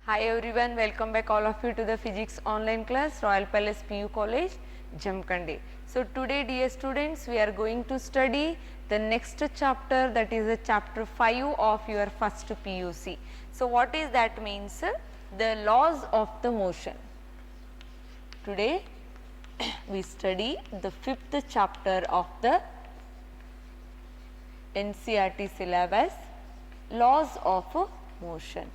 Hi everyone, welcome back all of you to the physics online class, Royal Palace PU College, Jamkandi. So today dear students, we are going to study the next chapter, that is the chapter 5 of your first PUC. So what is that means? The laws of the motion. Today we study the 5th chapter of the NCERT syllabus, laws of motion.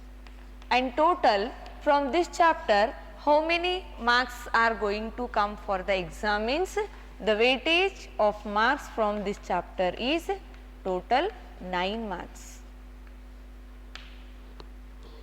And total from this chapter, how many marks are going to come for the exam means the weightage of marks from this chapter is total 9 marks.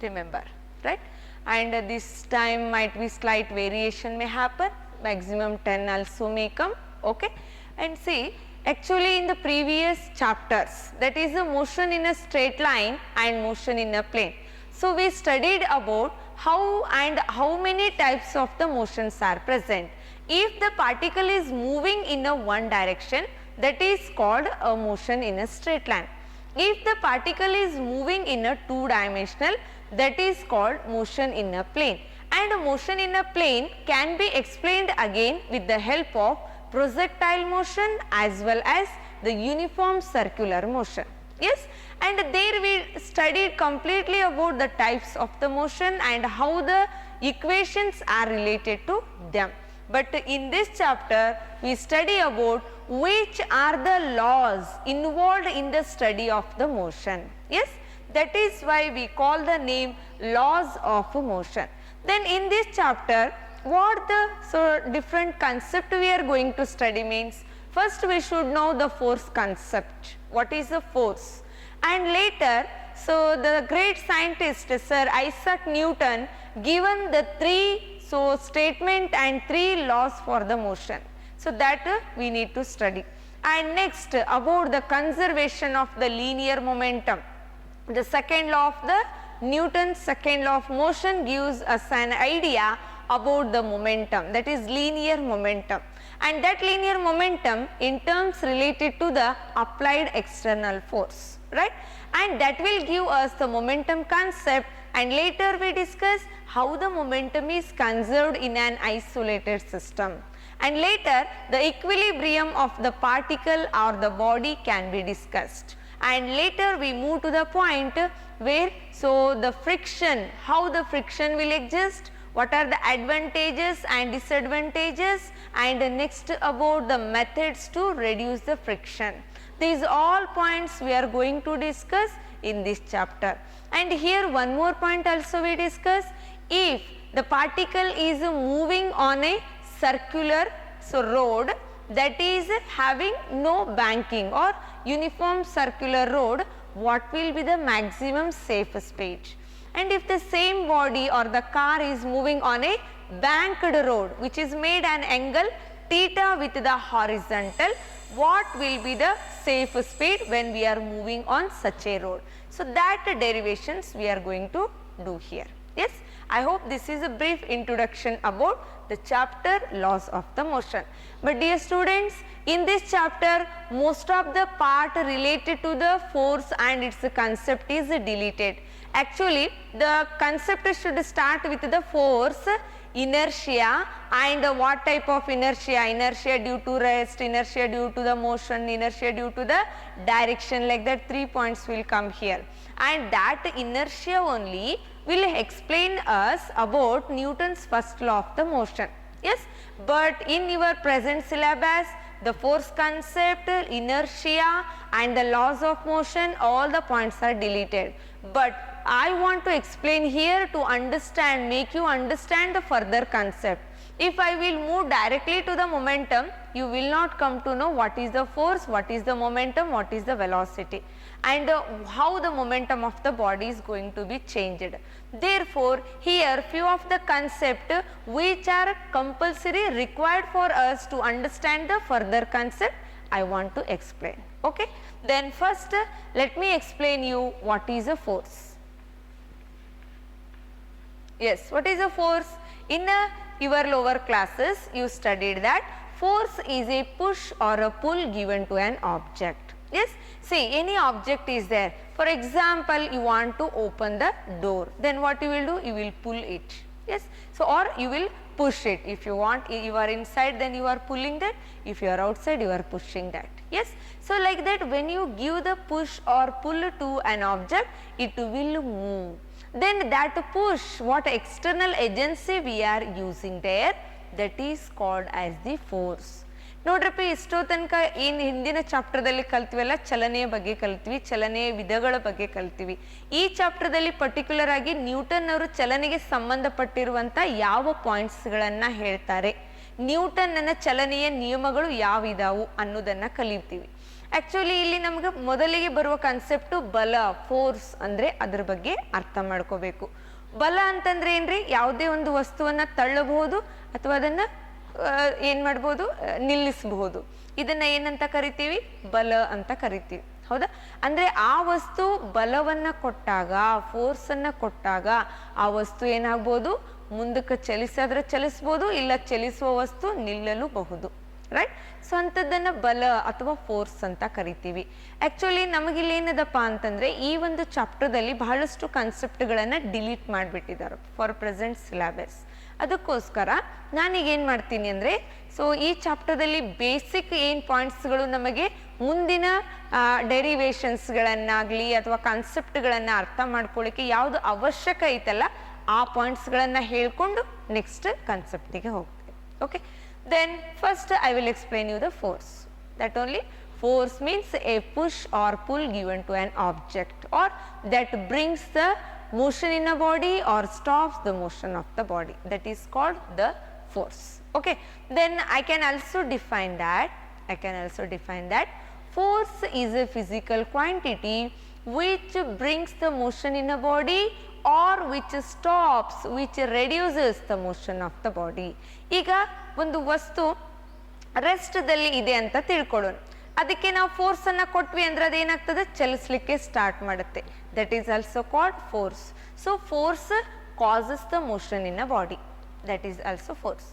Remember, right? And this time might be slight variation may happen, maximum 10 also may come, okay? And see, actually in the previous chapters, that is the motion in a straight line and motion in a plane. So we studied about how many types of the motions are present. If the particle is moving in a one direction, that is called a motion in a straight line. If the particle is moving in a two dimensional, that is called motion in a plane. And motion in a plane can be explained again with the help of projectile motion as well as the uniform circular motion. Yes, and there we studied completely about the types of the motion and how the equations are related to them. But in this chapter we study about which are the laws involved in the study of the motion. Yes, that is why we call the name laws of motion. Then in this chapter what the different concept we are going to study means, first we should know the force concept. What is the force? And later, so the great scientist Sir Isaac Newton given the three statement and three laws for the motion. So that we need to study. And next about the conservation of the linear momentum. The second law of the Newton's second law of motion gives us an idea about the momentum, that is linear momentum, and that linear momentum in terms related to the applied external force, right? And that will give us the momentum concept, and later we discuss how the momentum is conserved in an isolated system, and later the equilibrium of the particle or the body can be discussed, and later we move to the point where the friction, how the friction will exist, what are the advantages and disadvantages, and next about the methods to reduce the friction. These all points we are going to discuss in this chapter. And here one more point also we discuss, if the particle is moving on a circular road that is having no banking or uniform circular road, what will be the maximum safe speed? And if the same body or the car is moving on a banked road which is made an angle theta with the horizontal, what will be the safe speed when we are moving on such a road? So that derivations we are going to do here. Yes, I hope this is a brief introduction about the chapter laws of the motion. But dear students, in this chapter most of the part related to the force and its concept is deleted. Actually the concept should start with the force, inertia, and what type of inertia? Inertia due to rest, inertia due to the motion, inertia due to the direction, like that 3 points will come here, and that inertia only will explain us about Newton's first law of the motion. Yes, but in your present syllabus the force concept, inertia and the laws of motion, all the points are deleted. But I want to explain here to understand, make you understand the further concept. If I will move directly to the momentum, you will not come to know what is the force, what is the momentum, what is the velocity, and how the momentum of the body is going to be changed. Therefore, here few of the concept which are compulsory required for us to understand the further concept I want to explain. Okay. Then first let me explain you what is a force. Yes, what is a force? In your lower classes you studied that force is a push or a pull given to an object. Yes, see, any object is there. For example, you want to open the door, then what you will do? You will pull it. Yes, so or you will push it. If you want, you are inside, then you are pulling that. If you are outside, you are pushing that. Yes, so like that, when you give the push or pull to an object, it will move. Then that push, what external agency we are using there, that is called as the force. ನೋಡ್ರಪ್ಪ, ಇಷ್ಟೋ ತನಕ ಏನು ಹಿಂದಿನ ಚಾಪ್ಟರ್ದಲ್ಲಿ ಕಲ್ತೀವಲ್ಲ, ಚಲನೆಯ ಬಗ್ಗೆ ಕಲ್ತೀವಿ, ಚಲನೆಯ ವಿಧಗಳ ಬಗ್ಗೆ ಕಲ್ತೀವಿ. ಈ ಚಾಪ್ಟರ್ದಲ್ಲಿ ಪರ್ಟಿಕ್ಯುಲರ್ ಆಗಿ ನ್ಯೂಟನ್ ಅವರು ಚಲನೆಗೆ ಸಂಬಂಧಪಟ್ಟಿರುವಂಥ ಯಾವ ಪಾಯಿಂಟ್ಸ್ಗಳನ್ನು ಹೇಳ್ತಾರೆ, ನ್ಯೂಟನ್ನ ಚಲನೆಯ ನಿಯಮಗಳು ಯಾವಿದಾವು ಅನ್ನೋದನ್ನು ಕಲಿತೀವಿ. ಆ್ಯಕ್ಚುಲಿ ಇಲ್ಲಿ ನಮ್ಗೆ ಮೊದಲಿಗೆ ಬರುವ ಕಾನ್ಸೆಪ್ಟು ಬಲ, ಫೋರ್ಸ್ ಅಂದರೆ ಅದ್ರ ಬಗ್ಗೆ ಅರ್ಥ ಮಾಡ್ಕೋಬೇಕು. ಬಲ ಅಂತಂದ್ರೆ ಏನ್ರಿ? ಯಾವುದೇ ಒಂದು ವಸ್ತುವನ್ನು ತಳ್ಳಬಹುದು ಅಥವಾ ಅದನ್ನು ಏನು ಮಾಡ್ಬೋದು, ನಿಲ್ಲಿಸಬಹುದು. ಇದನ್ನ ಏನಂತ ಕರಿತೀವಿ? ಬಲ ಅಂತ ಕರಿತೀವಿ. ಹೌದಾ? ಅಂದ್ರೆ ಆ ವಸ್ತು ಬಲವನ್ನ ಕೊಟ್ಟಾಗ, ಫೋರ್ಸನ್ನು ಕೊಟ್ಟಾಗ ಆ ವಸ್ತು ಏನಾಗ್ಬೋದು? ಮುಂದಕ್ಕೆ ಚಲಿಸಿದ್ರೆ ಚಲಿಸ್ಬೋದು, ಇಲ್ಲ ಚಲಿಸುವ ವಸ್ತು ನಿಲ್ಲಲೂಬಹುದು. ರೈಟ್? ಸೊ ಅಂಥದ್ದನ್ನು ಬಲ ಅಥವಾ ಫೋರ್ಸ್ ಅಂತ ಕರಿತೀವಿ. ಆ್ಯಕ್ಚುಲಿ ನಮಗಿಲ್ಲಿ ಏನದಪ್ಪ ಅಂತಂದರೆ, ಈ ಒಂದು ಚಾಪ್ಟರ್ದಲ್ಲಿ ಬಹಳಷ್ಟು ಕಾನ್ಸೆಪ್ಟ್ಗಳನ್ನು ಡಿಲೀಟ್ ಮಾಡಿಬಿಟ್ಟಿದ್ದಾರೆ ಫಾರ್ ಪ್ರೆಸೆಂಟ್ ಸಿಲೆಬಸ್. ಅದಕ್ಕೋಸ್ಕರ ನಾನೀಗೇನು ಮಾಡ್ತೀನಿ ಅಂದರೆ, ಸೊ ಈ ಚಾಪ್ಟರ್ದಲ್ಲಿ ಬೇಸಿಕ್ ಏನು ಪಾಯಿಂಟ್ಸ್ಗಳು ನಮಗೆ ಮುಂದಿನ ಡೆರಿವೇಷನ್ಸ್ಗಳನ್ನಾಗಲಿ ಅಥವಾ ಕಾನ್ಸೆಪ್ಟ್ಗಳನ್ನು ಅರ್ಥ ಮಾಡ್ಕೊಳ್ಳಿಕ್ಕೆ ಯಾವುದು ಅವಶ್ಯಕ ಐತಲ್ಲ, ಆ ಪಾಯಿಂಟ್ಸ್ಗಳನ್ನು ಹೇಳ್ಕೊಂಡು ನೆಕ್ಸ್ಟ್ ಕಾನ್ಸೆಪ್ಟಿಗೆ ಹೋಗ್ತೀವಿ. Okay, then first I will explain you the force. That only force means a push or pull given to an object, or that brings the motion in a body or stops the motion of the body. That is called the force. Okay, then I can also define that force is a physical quantity which brings the motion in a body or which stops, which reduces the motion of the body. ಈಗ ಒಂದು ವಸ್ತು ರೆಸ್ಟ್ದಲ್ಲಿ ಇದೆ ಅಂತ ತಿಳ್ಕೊಳ್ಳೋಣ. ಅದಕ್ಕೆ ನಾವು ಫೋರ್ಸನ್ನು ಕೊಟ್ವಿ ಅಂದರೆ ಅದೇನಾಗ್ತದೆ? ಚಲಿಸಲಿಕ್ಕೆ ಸ್ಟಾರ್ಟ್ ಮಾಡುತ್ತೆ. That is also called force. So force causes the motion in a body. That is also force.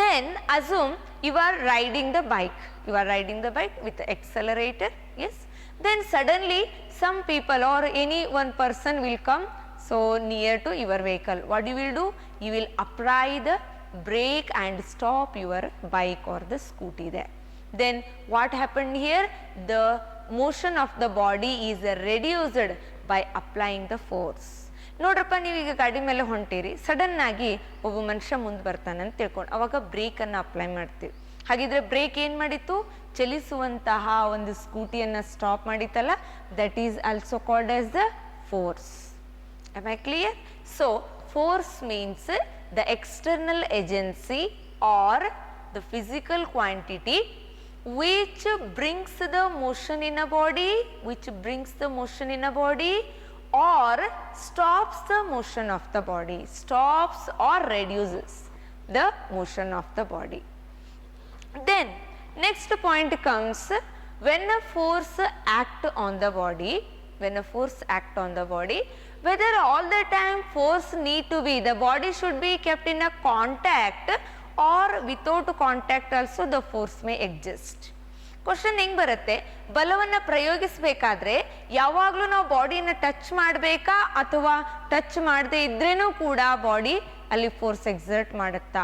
Then assume you are riding the bike with the accelerator. Yes, then suddenly some people or any one person will come so near to your vehicle. What you will do? You will apply the brake and stop your bike or the scooty there. Then what happened here? The motion of the body is reduced by applying the force. ನೋಡ್ರಪ್ಪ, ನೀವೀಗ ಗಾಡಿ ಮೇಲೆ ಹೊಂಟಿರಿ, sudden ಆಗಿ ಒಬ್ಬ ಮನುಷ್ಯ ಮುಂದೆ ಬರ್ತಾನೆ ಅಂತ ತಿಳ್ಕೊಂಡು ಅವಾಗ ಬ್ರೇಕನ್ನು ಅಪ್ಲೈ ಮಾಡ್ತೀವಿ. ಹಾಗಿದ್ರೆ ಬ್ರೇಕ್ ಏನು ಮಾಡಿತ್ತು? ಚಲಿಸುವಂತಹ ಒಂದು ಸ್ಕೂಟಿಯನ್ನು ಸ್ಟಾಪ್ ಮಾಡಿತ್ತಲ್ಲ, that is also called as the force. Am I clear? So force means the external agency or the physical quantity which brings the motion in a body, or stops the motion of the body, stops or reduces the motion of the body. Then next point comes, when a force act on the body, whether all the time force need to be, the body should be kept in a contact or without contact also the force may exist. Question ಹೆಂಗೆ ಬರುತ್ತೆ? ಬಲವನ್ನು ಪ್ರಯೋಗಿಸಬೇಕಾದ್ರೆ ಯಾವಾಗಲೂ ನಾವು ಬಾಡಿಯನ್ನು touch ಮಾಡಬೇಕಾ ಅಥವಾ touch ಮಾಡದೇ ಇದ್ರೇನೂ ಕೂಡ body ಅಲ್ಲಿ ಫೋರ್ಸ್ ಎಕ್ಸರ್ಟ್ ಮಾಡುತ್ತಾ?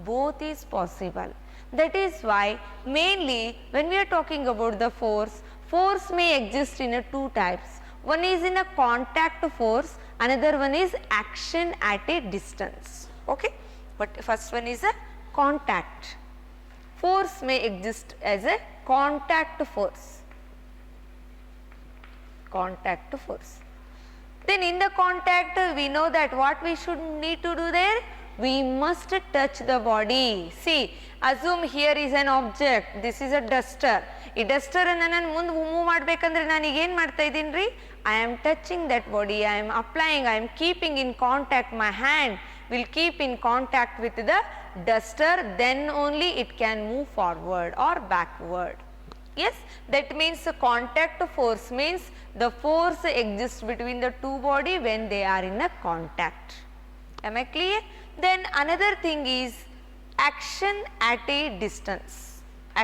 Both is possible. That is why mainly when we are talking about the force may exist in a two types. One is in a contact force, another one is action at a distance. Okay, but first one is a contact. Force may exist as a contact force. Then in the contact, we know that what we should need to do there? We must touch the body. See, assume here is an object. This is a duster. ಈ Duster ಅನ್ನು ನಾನು ಮುಂದೆ move ಮಾಡ್ಬೇಕಂದ್ರೆ ನಾನೀಗ ಏನು ಮಾಡ್ತಾ ಇದ್ದೀನಿ ರೀ? I am touching that body, I am applying, I am keeping in contact, my hand will keep in contact with the duster, then only it can move forward or backward. Yes, that means contact force means the force exists between the two body when they are in a contact. Am I clear? Then another thing is action at a distance.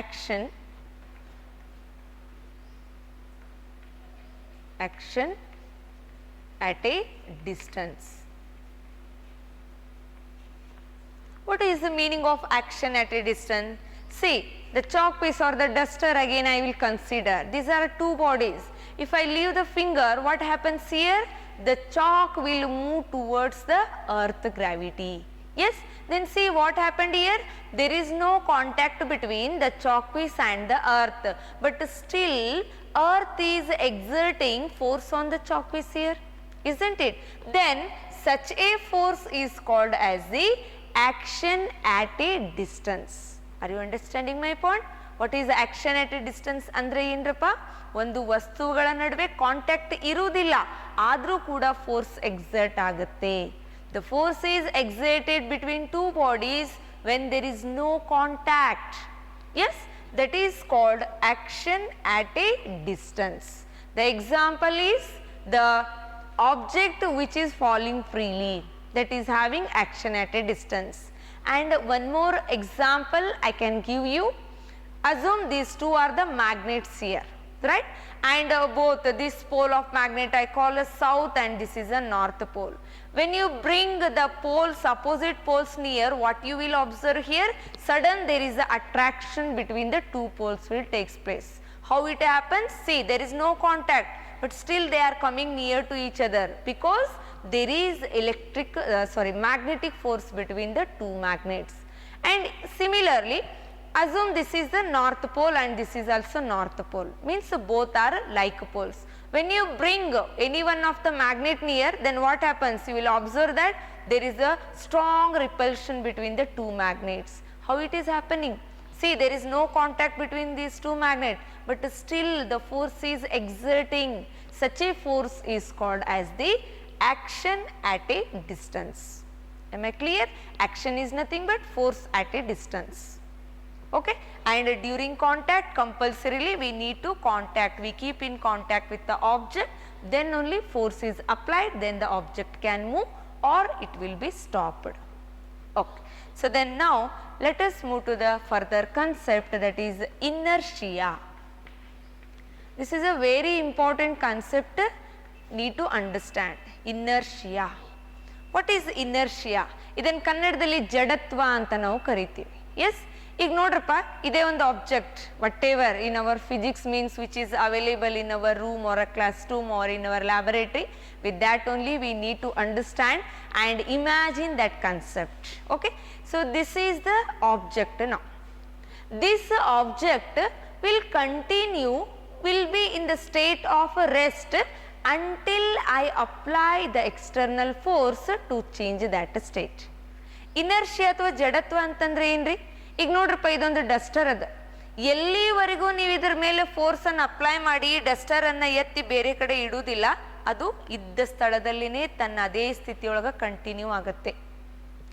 Action action at a distance. What is the meaning of action at a distance? See, the chalk piece or the duster again I will consider. These are two bodies. If I leave the finger, what happens here? The chalk will move towards the earth gravity. Yes, then see what happened here? There is no contact between the chalk piece and the earth, but still earth is exerting force on the chalk piece here, isn't it? Then such a force is called as the action at a distance. Are you understanding my point? What is action at a distance ಅಂದ್ರೆ ಏನ್ರಪ್ಪ? ಒಂದು ವಸ್ತುಗಳ ನಡುವೆ contact ಇರುವುದಿಲ್ಲ, ಆದರೂ ಕೂಡ force exert ಆಗುತ್ತೆ. The force is exerted between two bodies when there is no contact. Yes, that is called action at a distance. The example is the object which is falling freely, that is having action at a distance. And one more example I can give you. Assume these two are the magnets here, right? And both this pole of magnet I call as south and this is a north pole. When you bring the poles, opposite poles near, what you will observe here? Sudden there is a attraction between the two poles will takes place. How it happens? See, there is no contact, but still they are coming near to each other because there is magnetic force between the two magnets. And similarly, assume this is the north pole and this is also north pole, means both are like poles. When you bring any one of the magnet near, then what happens? You will observe that there is a strong repulsion between the two magnets. How it is happening? See, there is no contact between these two magnets, but still the force is exerting. Such a force is called as the action at a distance. Am I clear? Action is nothing but force at a distance. Okay, and during contact compulsorily we need to contact, we keep in contact with the object, then only force is applied, then the object can move or it will be stopped. Okay, so then now let us move to the further concept, that is inertia. This is a very important concept, need to understand. Inertia. What is inertia? ಇದನ್ನು ಕನ್ನಡದಲ್ಲಿ ಜಡತ್ವ ಅಂತ ನಾವು ಕರಿತೀವಿ. S, ಈಗ ನೋಡ್ರಪ್ಪ, ಇದೇ ಒಂದು object whatever in our physics means which is available in our room or a class room or in our laboratory. With that only we need to understand and imagine that concept. Okay, so this is the object. Now this object will continue, will be in the state of rest until I apply the external force to change that state. Inertia ಅಥವಾ ಜಡತ್ವ ಅಂತಂದ್ರೆ ಏನ್ರಿ? ಈಗ ನೋಡ್ರಪ್ಪ, ಇದೊಂದು Duster ಅದ, ಎಲ್ಲಿವರೆಗೂ ನೀವು ಇದ್ರ ಮೇಲೆ ಫೋರ್ಸ್ ಅನ್ನು ಅಪ್ಲೈ ಮಾಡಿ ಡಸ್ಟರ್ ಅನ್ನ ಎತ್ತಿ ಬೇರೆ ಕಡೆ ಇಡುವುದಿಲ್ಲ, ಅದು ಇದ್ದ ಸ್ಥಳದಲ್ಲಿನೇ ತನ್ನ ಅದೇ ಸ್ಥಿತಿಯೊಳಗೆ ಕಂಟಿನ್ಯೂ ಆಗುತ್ತೆ.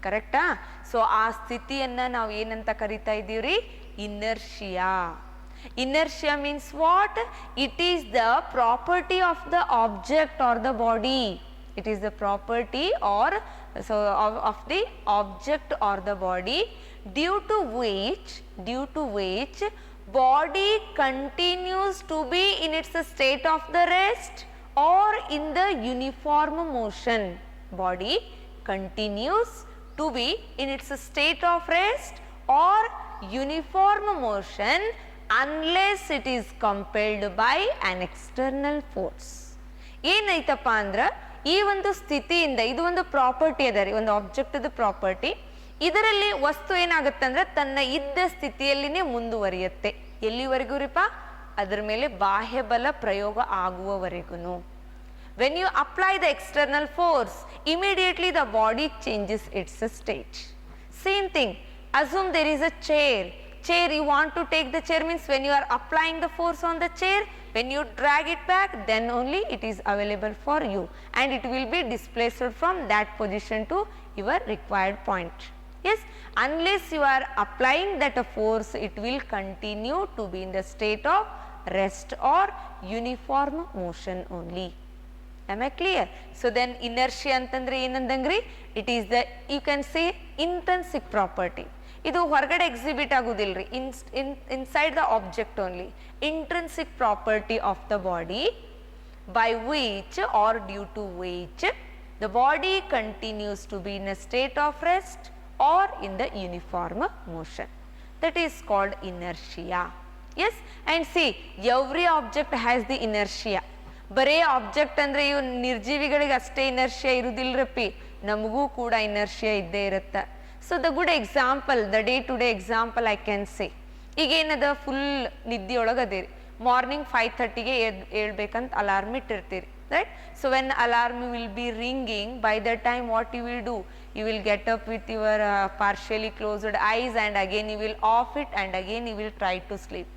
ಕರೆಕ್ಟಾ? ಸೊ ಆ ಸ್ಥಿತಿಯನ್ನ ನಾವು ಏನಂತ ಕರಿತಾ ಇದ್ದೀವ್ರಿ? Inertia. Inertia means what? It is the property of the object or the body. It is the property or of the object or the body due to which body continues to be in its state of the rest or in the uniform motion. Body continues to be in its state of rest or uniform motion unless it is compelled by an external force. ಏನಾಯ್ತಪ್ಪ ಅಂದ್ರೆ ಈ ಒಂದು ಸ್ಥಿತಿಯಿಂದ, ಇದು ಒಂದು property ಅದ ರೀ, ಒಂದು ಆಬ್ಜೆಕ್ಟ್ ಪ್ರಾಪರ್ಟಿ. ಇದರಲ್ಲಿ ವಸ್ತು ಏನಾಗುತ್ತೆ ಅಂದ್ರೆ ತನ್ನ ಇದ್ದ ಸ್ಥಿತಿಯಲ್ಲಿನೇ ಮುಂದುವರಿಯುತ್ತೆ. ಎಲ್ಲಿವರೆಗೂ ರೀಪ? ಅದರ ಮೇಲೆ ಬಾಹ್ಯ ಬಲ ಪ್ರಯೋಗ ಆಗುವವರೆಗೂ. When you apply the external force, immediately the body changes its state. Same thing, assume there is a chair. You want to take the chair, means when you are applying the force on the chair, when you drag it back, then only it is available for you and it will be displaced from that position to your required point. Yes, unless you are applying that force, it will continue to be in the state of rest or uniform motion only. Am I clear? So then inertia ಅಂತಂದ್ರೆ ಏನಂದಂಗ್ರಿ? It is the, you can say, intrinsic property. ಇದು ಹೊರಗಡೆ exhibit ಆಗುವುದಿಲ್ರಿ, inside the object only. Intrinsic property of the body by which or due to which the body continues to be in a state of rest or in the uniform motion. That is called inertia. Yes, and see, every object has the inertia. ಬರೇ object ಅಂದರೆ ಇವು ನಿರ್ಜೀವಿಗಳಿಗೆ ಅಷ್ಟೇ inertia ಇರುವುದಿಲ್ಲರಪ್ಪಿ, ನಮಗೂ ಕೂಡ inertia ಇದ್ದೇ ಇರುತ್ತೆ. So the good example, the day to day example I can say, ಈಗೇನದ full ನಿದ್ದೆಯೊಳಗೆ ಅದೇರಿ, ಮಾರ್ನಿಂಗ್ 5:30ಗೆ ಹೇಳ್ಬೇಕಂತ ಅಲಾರ್ಮ್ ಇಟ್ಟಿರ್ತೀರಿ, right? So when alarm will be ringing, by that time what you will do, you will get up with your partially closed eyes and again you will off it and again you will try to sleep.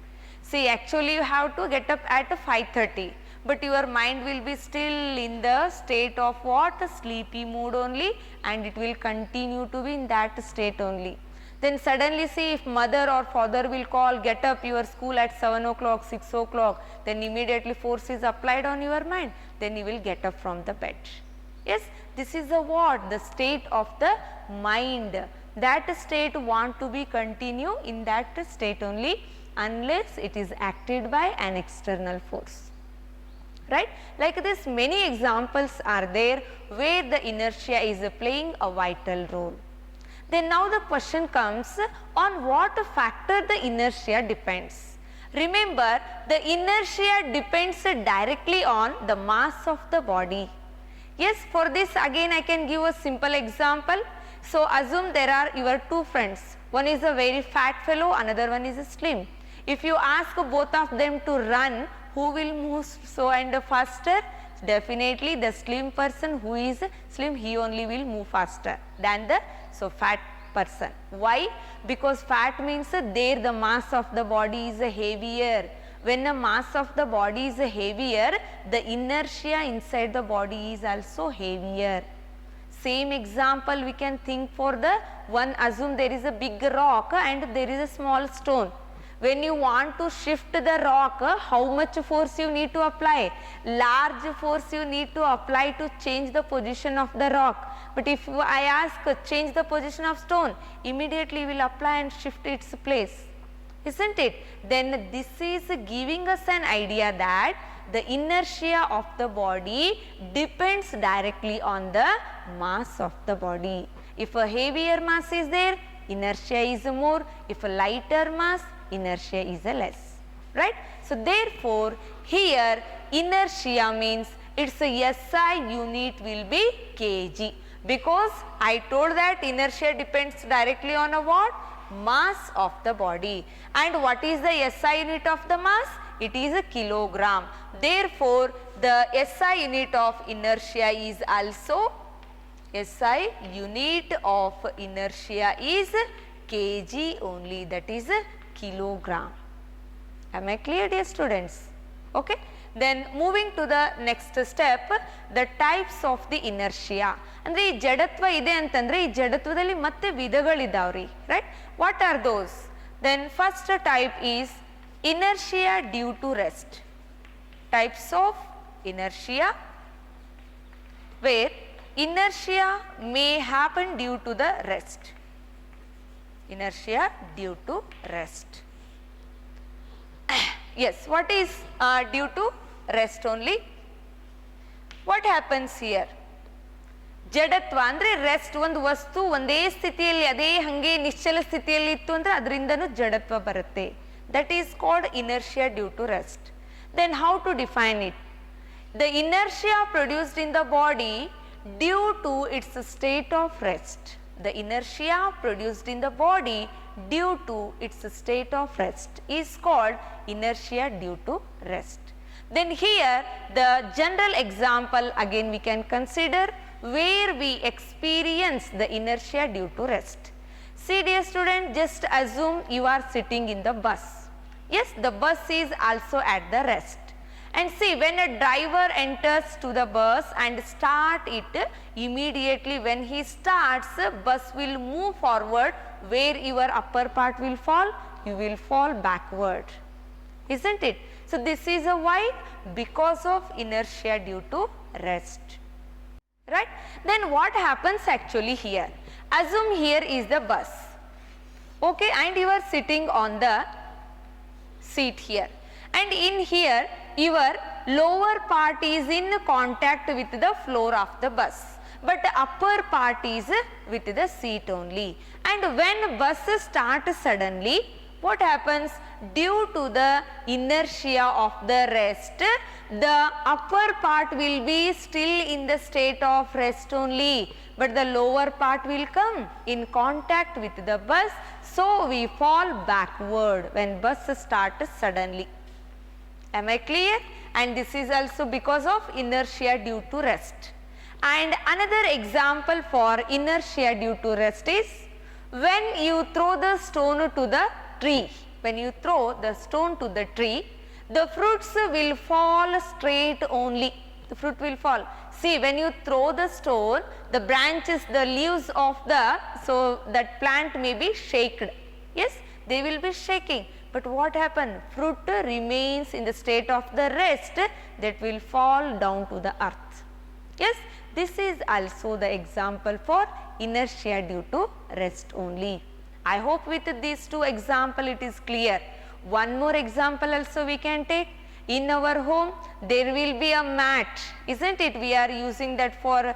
See, actually you have to get up at 5:30, but your mind will be still in the state of what? Sleepy mood only, and it will continue to be in that state only. Then suddenly see, if mother or father will call, get up, your school at 7 o'clock, 6 o'clock, then immediately force is applied on your mind, then you will get up from the bed. Yes, this is the what? The state of the mind. That state want to be continue in that state only unless it is acted by an external force. Right? Like this, many examples are there where the inertia is playing a vital role. Then now the question comes, on what factor the inertia depends. Remember, the inertia depends directly on the mass of the body. Yes, for this again I can give a simple example. So assume there are your two friends, one is a very fat fellow, another one is a slim. If you ask both of them to run, who will move so and faster? Definitely the slim person, who is slim, he only will move faster than the fat person. Why? Because fat means there the mass of the body is heavier. When the mass of the body is heavier, the inertia inside the body is also heavier. Same example we can think for the one, assume there is a big rock and there is a small stone. When you want to shift the rock, how much force you need to apply? Large force you need to apply to change the position of the rock. But if I ask change the position of stone, immediately you will apply and shift its place, isn't it? Then this is giving us an idea that the inertia of the body depends directly on the mass of the body. If a heavier mass is there, inertia is more. If a lighter mass, inertia is less, right? So therefore here inertia means its SI unit will be kg, because I told that inertia depends directly on a what? Mass of the body. And what is the SI unit of the mass? It is a kilogram. Therefore the SI unit of inertia is also, SI unit of inertia is kg only, that is kilogram. Am I clear, dear students? Okay. Then moving to the next step, the types of the inertia. ಅಂದ್ರೆ ಈ ಜಡತ್ವ ಇದೆ ಅಂತಂದ್ರೆ ಈ ಜಡತ್ವದಲ್ಲಿ ಮತ್ತೆ ವಿಧಗಳಿದಾವ್ರಿ, right? What are those? Then first type is inertia due to rest. Types of inertia where inertia may happen due to the rest. Inertia due to rest. Yes, what is due to rest only? What happens here? ಜಡತ್ವ ಅಂದರೆ rest, ಒಂದು ವಸ್ತು ಒಂದೇ ಸ್ಥಿತಿಯಲ್ಲಿ ಅದೇ ಹಂಗೆ ನಿಶ್ಚಲ ಸ್ಥಿತಿಯಲ್ಲಿ ಇತ್ತು ಅಂದರೆ ಅದರಿಂದನೂ ಜಡತ್ವ ಬರುತ್ತೆ. That is called inertia due to rest. Then how to define it? The inertia produced in the body due to its state of rest. The inertia produced in the body due to its state of rest is called inertia due to rest. Then here the general example again we can consider where we experience the inertia due to rest. See, dear student, just assume you are sitting in the bus. Yes, the bus is also at the rest. And see, when a driver enters to the bus and start it, immediately when he starts, bus will move forward. Where your upper part will fall, you will fall backward, isn't it? So this is a why? Because of inertia due to rest, right? Then what happens actually here? Assume here is the bus, okay, and you are sitting on the seat here. and in here your lower part is in contact with the floor of the bus, but the upper part is with the seat only. And when bus starts suddenly, what happens? Due to the inertia of the rest, the upper part will be still in the state of rest only, but the lower part will come in contact with the bus, so we fall backward when bus starts suddenly. Am I clear? And this is also because of inertia due to rest. And another example for inertia due to rest is when you throw the stone to the tree. When you throw the stone to the tree, the fruits will fall straight only. The fruit will fall. See, when you throw the stone, the branches, the leaves of the, so that plant may be shaken. Yes, they will be shaking. But what happened? Fruit remains in the state of the rest, that will fall down to the earth. Yes, this is also the example for inertia due to rest only. I hope with these two examples it is clear. One more example also we can take. In our home there will be a mat, isn't it? We are using that for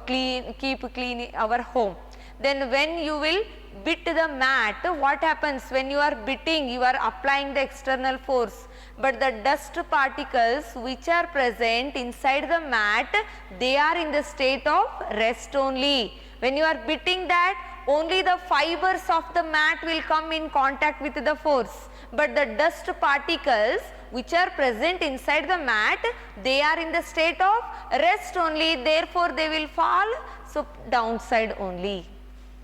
keep clean our home. Then when you will bit the mat, what happens? When you are bitting, you are applying the external force, but the dust particles which are present inside the mat, they are in the state of rest only. When you are bitting that, only the fibers of the mat will come in contact with the force, but the dust particles which are present inside the mat, they are in the state of rest only, therefore they will fall so downside only.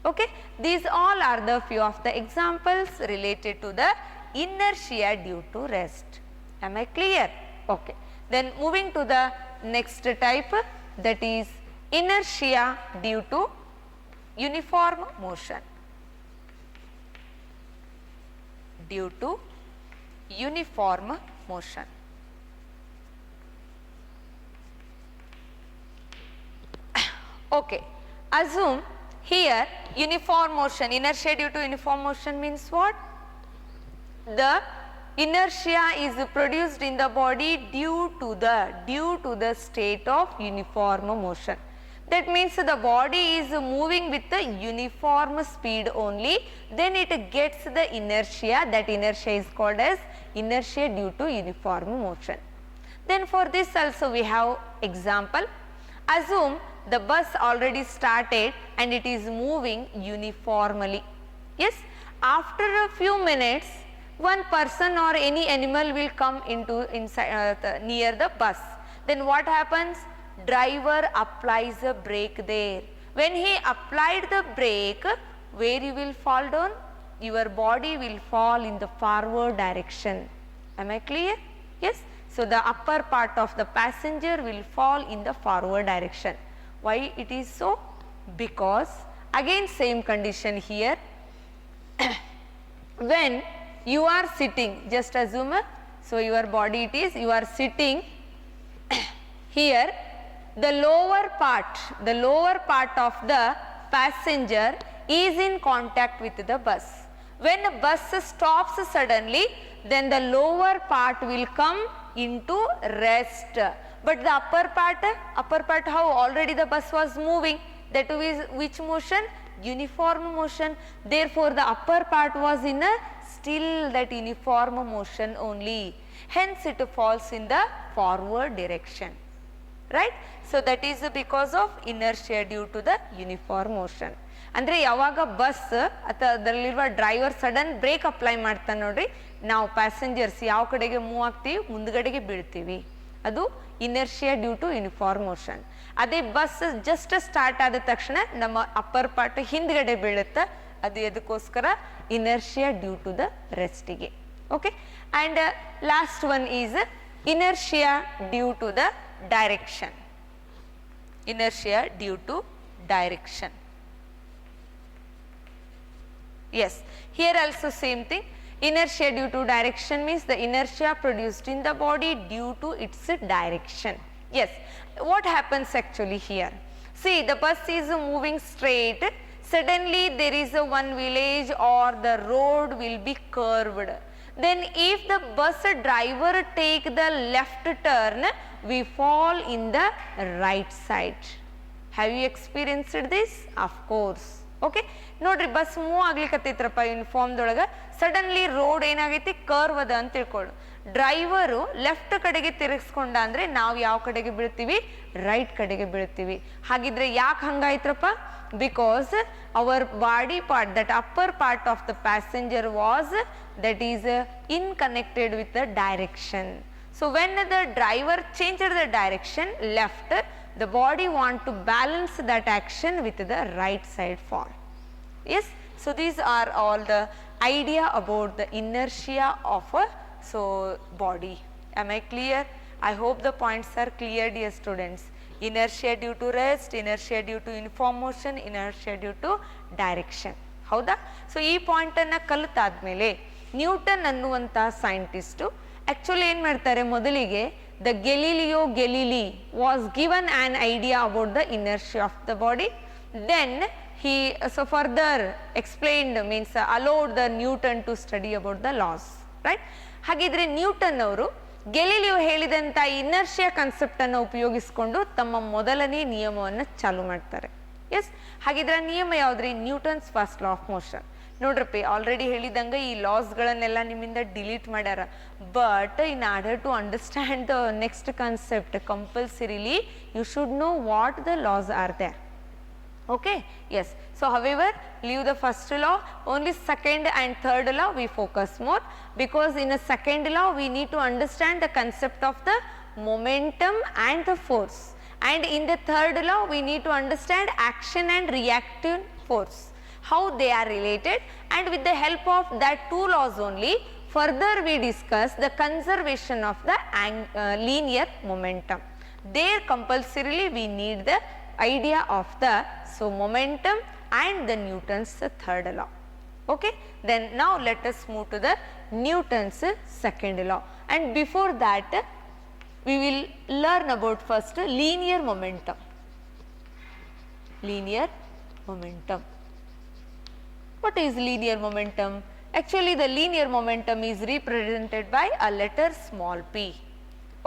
Okay, these all are the few of the examples related to the inertia due to rest. Am I clear? Okay, then moving to the next type, that is inertia due to uniform motion. Due to uniform motion. Okay, assume here uniform motion, inertia due to uniform motion means what? The inertia is produced in the body due to the state of uniform motion. That means the body is moving with the uniform speed only, then it gets the inertia. That inertia is called as inertia due to uniform motion. Then for this also we have example. Assume the bus already started and it is moving uniformly. Yes, after a few minutes one person or any animal will come inside near the bus. Then what happens? Driver applies a brake there. When he applied the brake, where you will fall down? Your body will fall in the forward direction. Am I clear? Yes. So the upper part of the passenger will fall in the forward direction. Why it is so? Because again same condition here. When you are sitting, just assume, so your body it is, you are sitting here, the lower part of the passenger is in contact with the bus. When the bus stops suddenly, then the lower part will come into rest, but the upper part how? Already the bus was moving, that is which motion? Uniform motion. Therefore the upper part was in a still that uniform motion only, hence it falls in the forward direction, right? So that is because of inertia due to the uniform motion. ಅಂದ್ರೆ ಯಾವಾಗ bus ಅಥವಾ ಅದರಲ್ಲಿರುವ driver sudden break apply ಮಾಡ್ತಾನೆ ನೋಡ್ರಿ, ನಾವು passengers ಯಾವ ಕಡೆಗೆ move ಆಗ್ತೀವಿ, ಮುಂದ್ಗಡೆಗೆ ಬೀಳ್ತೀವಿ, ಅದು inertia due to uniform motion. ಅದೇ ಬಸ್ ಜಸ್ಟ್ ಸ್ಟಾರ್ಟ್ ಆದ ತಕ್ಷಣ ನಮ್ಮ ಅಪ್ಪರ್ ಪಾರ್ಟ್ ಹಿಂದ್ಗಡೆ ಬೀಳುತ್ತೆ, ಅದು ಎದಕ್ಕೋಸ್ಕರ ಇನರ್ಷಿಯಾ ಡ್ಯೂ ಟು ದ ರೆಸ್ಟಿಗೆ. Okay, and last one is inertia due to the direction. Inertia due to direction. Yes, here also same thing. Inertia due to direction means the inertia produced in the body due to its direction. Yes, what happens actually here? See, the bus is moving straight. Suddenly there is a one village or the road will be curved. Then if the bus driver take the left turn, we fall in the right side. Have you experienced this? Of course. Okay, ನೋಡ್ರಿ bus move ಆಗ್ಲಿಕ್ಕತ್ತೈತ್ರಪ್ಪ ಯೂನಿಫಾರ್ಮ್ದೊಳಗೆ, suddenly road ಏನಾಗೈತಿ curve ಅದ ಅಂತ ತಿಳ್ಕೊಳ್ಳು. Driver left ಕಡೆಗೆ ತಿರುಗಿಸ್ಕೊಂಡ ಅಂದ್ರೆ ನಾವು ಯಾವ ಕಡೆಗೆ ಬೀಳ್ತೀವಿ? ರೈಟ್ ಕಡೆಗೆ ಬೀಳ್ತೀವಿ. ಹಾಗಿದ್ರೆ ಯಾಕೆ ಹಂಗಾಯ್ತ್ರಪ್ಪ? Because our body part, that upper part of the passenger was, that is unconnected with the direction. So when the driver changed the direction left, the body want to balance that action with the right side fall. Yes, so these are all the idea about the inertia of a body. Am I clear? I hope the points are clear, dear students. Inertia due to rest, inertia due to uniform motion, inertia due to direction. ಹೌದಾ? So ಈ ಪಾಯಿಂಟನ್ನು ಕಲಿತಾದ್ಮೇಲೆ Newton ಅನ್ನುವಂಥ scientist actually ಏನು ಮಾಡ್ತಾರೆ, ಮೊದಲಿಗೆ the Galileo Galilei was given an idea about the inertia of the body. Then he so further explained, means allowed the Newton to study about the laws, right? ಹಾಗಿದ್ರೆ Newton ಅವರು Galileo ಹೇಳಿದಂಥ inertia concept ಅನ್ನು ಉಪಯೋಗಿಸಿಕೊಂಡು ತಮ್ಮ ಮೊದಲನೇ ನಿಯಮವನ್ನು ಚಾಲು ಮಾಡ್ತಾರೆ. ಎಸ್, ಹಾಗಿದ್ರೆ ನಿಯಮ ಯಾವ್ದ್ರಿ? Newton's first law of motion. ನೋಡ್ರಪ್ಪಿ, ಆಲ್ರೆಡಿ ಹೇಳಿದಂಗೆ ಈ ಲಾಸ್ಗಳನ್ನೆಲ್ಲ ನಿಮ್ಮಿಂದ ಡಿಲೀಟ್ ಮಾಡ್ಯಾರ. But in order to understand the next concept, compulsorily you should know what the laws are there. Okay, yes. So however, leave the first law, only second and third law we focus more, because in a second law we need to understand the concept of the momentum and the force, and in the third law we need to understand action and reactive force, how they are related, and with the help of that two laws only further we discuss the conservation of the linear momentum. There compulsorily we need the idea of the momentum and the Newton's third law. Okay, then now let us move to the Newton's second law, and before that we will learn about first linear momentum. Linear momentum. What is linear momentum? Actually the linear momentum is represented by a letter small p.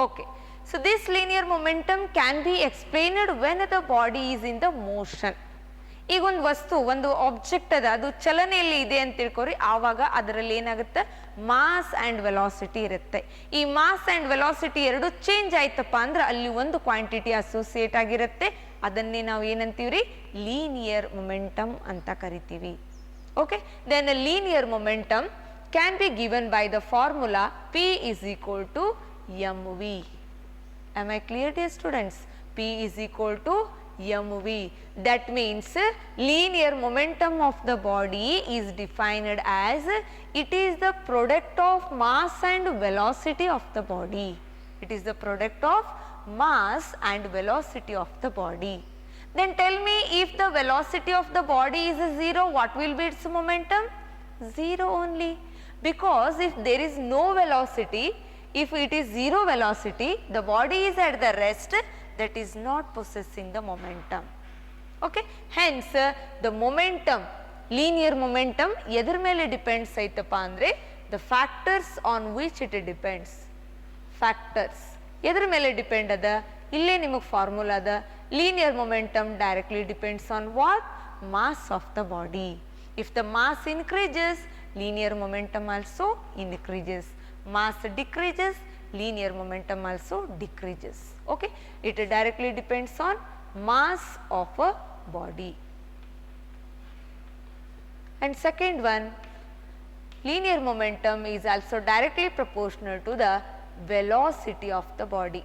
Okay, so this linear momentum can be explained when the body is in the motion. ಈಗ ಒಂದು ವಸ್ತು, ಒಂದು object ಅದ, ಅದು ಚಲನೆಯಲ್ಲಿ ಇದೆ ಅಂತ ತಿಳ್ಕೊರಿ, ಆವಾಗ ಅದರಲ್ಲಿ ಏನಾಗುತ್ತೆ, ಮಾಸ್ ಆ್ಯಂಡ್ ವೆಲಾಸಿಟಿ ಇರುತ್ತೆ. ಈ ಮಾಸ್ ಆ್ಯಂಡ್ ವೆಲಾಸಿಟಿ ಎರಡು ಚೇಂಜ್ ಆಯ್ತಪ್ಪ ಅಂದ್ರೆ ಅಲ್ಲಿ ಒಂದು ಕ್ವಾಂಟಿಟಿ ಅಸೋಸಿಯೇಟ್ ಆಗಿರುತ್ತೆ, ಅದನ್ನೇ ನಾವು ಏನಂತೀವ್ರಿ, ಲೀನಿಯರ್ ಮೊಮೆಂಟಮ್ ಅಂತ ಕರಿತೀವಿ. Okay, then linear momentum can be given by the formula P is equal to mv. Am I clear, dear students? P is equal to mv. That means linear momentum of the body is defined as it is the product of mass and velocity of the body. It is the product of mass and velocity of the body. Then tell me, if the velocity of the body is 0, what will be its momentum? 0 only. Because if there is no velocity, if it is 0 velocity, the body is at the rest, that is not possessing the momentum. Okay, hence the momentum, linear momentum ಎದರ ಮೇಲೆ depends ಐತಪ್ಪ ಅಂದರೆ the factors on which it depends. Factors ಎದರ ಮೇಲೆ depend ಅದ? ಇಲ್ಲೇ ನಿಮಗೆ formula ಅದ. linear momentum directly depends on what? Mass of the body. If the mass increases, linear momentum also increases. Mass decreases, linear momentum also decreases. Okay, it directly depends on mass of a body. And second one, linear momentum is also directly proportional to the velocity of the body.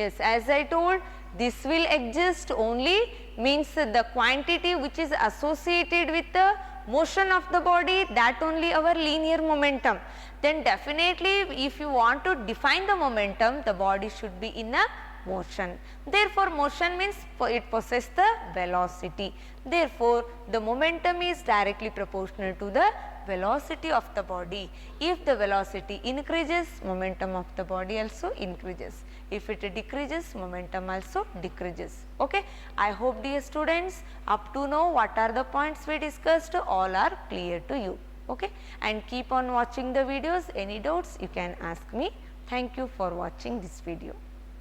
Yes, as I told, this will exist only, means the quantity which is associated with the motion of the body, that only our linear momentum. Then definitely if you want to define the momentum, the body should be in a motion. Therefore motion means it possesses the velocity. Therefore the momentum is directly proportional to the velocity of the body. If the velocity increases, momentum of the body also increases. If it decreases, momentum also decreases. Okay, I hope, dear students, up to now what are the points we discussed, all are clear to you. okay, and keep on watching the videos. Any doubts you can ask me. Thank you for watching this video.